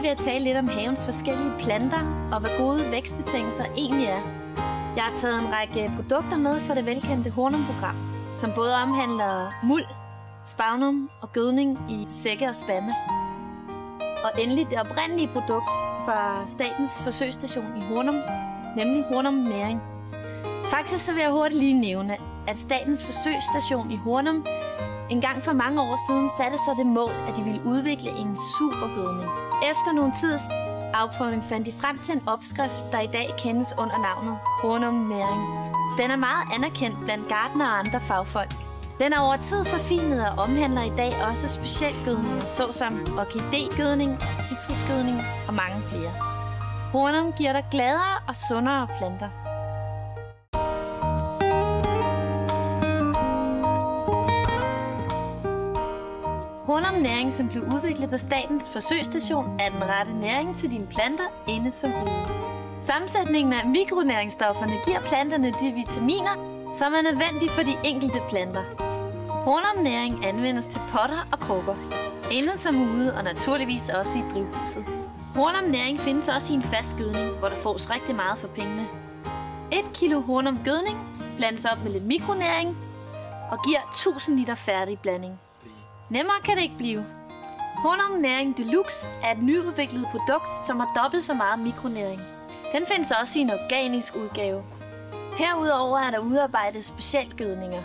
vil jeg tale lidt om havens forskellige planter og hvad gode vækstbetingelser egentlig er. Jeg har taget en række produkter med fra det velkendte Hornum-program, som både omhandler muld, spagnum og gødning i sække og spande. Og endelig det oprindelige produkt fra Statens Forsøgsstation i Hornum, nemlig Hornum Næring. Faktisk så vil jeg hurtigt lige nævne, at Statens Forsøgsstation i Hornum en gang for mange år siden satte sig det mål, at de ville udvikle en supergødning. Efter nogle tids afprøvning fandt de frem til en opskrift, der i dag kendes under navnet Hornum Næring. Den er meget anerkendt blandt gartnere og andre fagfolk. Den er over tid forfinet og omhandler i dag også specialgødninger, såsom orkidégødning, citrusgødning og mange flere. Hornum giver dig gladere og sundere planter. Hornum Næring, som blev udviklet på Statens Forsøgsstation, er den rette næring til dine planter inde som ude. Sammensætningen af mikronæringsstofferne giver planterne de vitaminer, som er nødvendige for de enkelte planter. Hornum Næring anvendes til potter og krukker, inde som ude og naturligvis også i drivhuset. Hornum Næring findes også i en fast gødning, hvor der fås rigtig meget for pengene. 1 kilo Hornum gødning blandes op med lidt mikronæring og giver 1000 liter færdig blanding. Nemmere kan det ikke blive. Hornum Næring Deluxe er et nyudviklet produkt, som har dobbelt så meget mikronæring. Den findes også i en organisk udgave. Herudover er der udarbejdet specialgødninger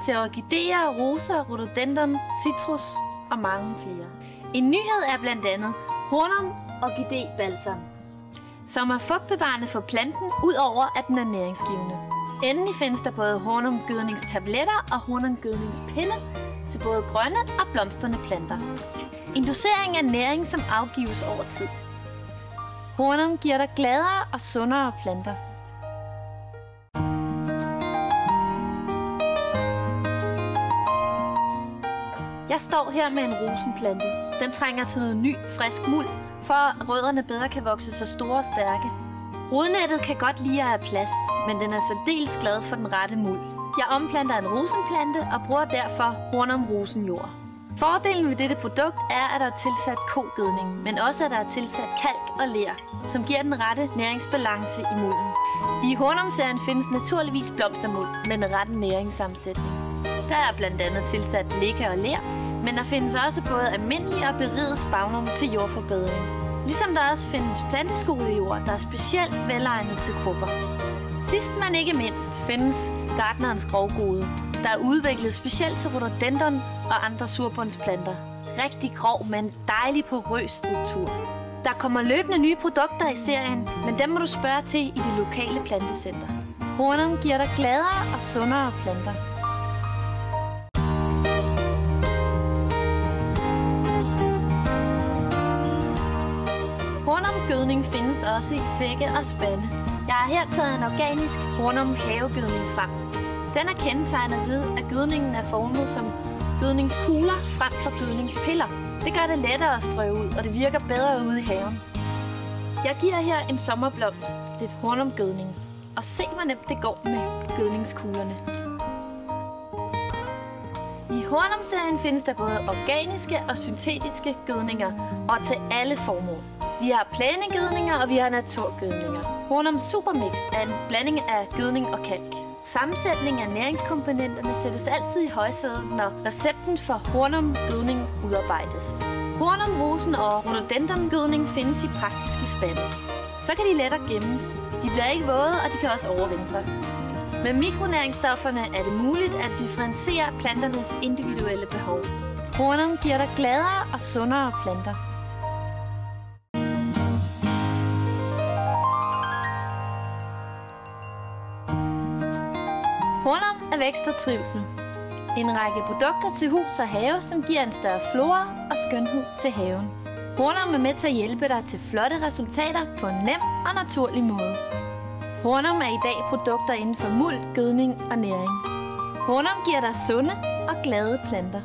til orkidéer, roser, rhododendron, citrus og mange flere. En nyhed er blandt andet Hornum Orkidé Balsam, som er fugtbevarende for planten, udover at den er næringsgivende. Endelig findes der både Hornum gødningstabletter og Hornum gødningspinde til både grønne og blomstrende planter. En dosering af næring, som afgives over tid. Hornum giver dig gladere og sundere planter. Jeg står her med en rosenplante. Den trænger til noget ny, frisk muld, for at rødderne bedre kan vokse så store og stærke. Rodnettet kan godt lide at have plads, men den er særdeles glad for den rette muld. Jeg omplanter en rosenplante og bruger derfor Hornum rosenjord. Fordelen ved dette produkt er, at der er tilsat kogødning, men også at der er tilsat kalk og ler, som giver den rette næringsbalance i mulden. I Hornum-serien findes naturligvis blomstermuld med den rette næringssammensætning. Der er blandt andet tilsat leca og ler, men der findes også både almindelig og beriget spagnum til jordforbedring. Ligesom der også findes planteskolejord, der er specielt velegnet til krukker. Sidst men ikke mindst findes gartnerens grovgode, der er udviklet specielt til rhododendron og andre surbundsplanter. Rigtig grov, men dejlig porøs struktur. Der kommer løbende nye produkter i serien, men dem må du spørge til i det lokale plantecenter. Hornum giver dig gladere og sundere planter. Hornum gødning findes også i sække og spande. Jeg har her taget en organisk Hornum havegødning frem. Den er kendetegnet ved, at gødningen er formet som gødningskugler frem for gødningspiller. Det gør det lettere at strø ud, og det virker bedre ude i haven. Jeg giver her en sommerblomst lidt Hornum-gødning, og se hvor nemt det går med gødningskuglerne. I Hornum-serien findes der både organiske og syntetiske gødninger, og til alle formål. Vi har plænegødninger, og vi har naturgødninger. Hornum Supermix er en blanding af gødning og kalk. Sammensætningen af næringskomponenterne sættes altid i højsædet, når recepten for Hornum gødning udarbejdes. Hornum rosen og rhododendron gødning findes i praktiske spande. Så kan de lettere gemmes. De bliver ikke våde, og de kan også overvintre. Med mikronæringsstofferne er det muligt at differentiere planternes individuelle behov. Hornum giver dig gladere og sundere planter. Hornum er vækst og trivsel. En række produkter til hus og have, som giver en større flora og skønhed til haven. Hornum er med til at hjælpe dig til flotte resultater på en nem og naturlig måde. Hornum er i dag produkter inden for muld, gødning og næring. Hornum giver dig sunde og glade planter.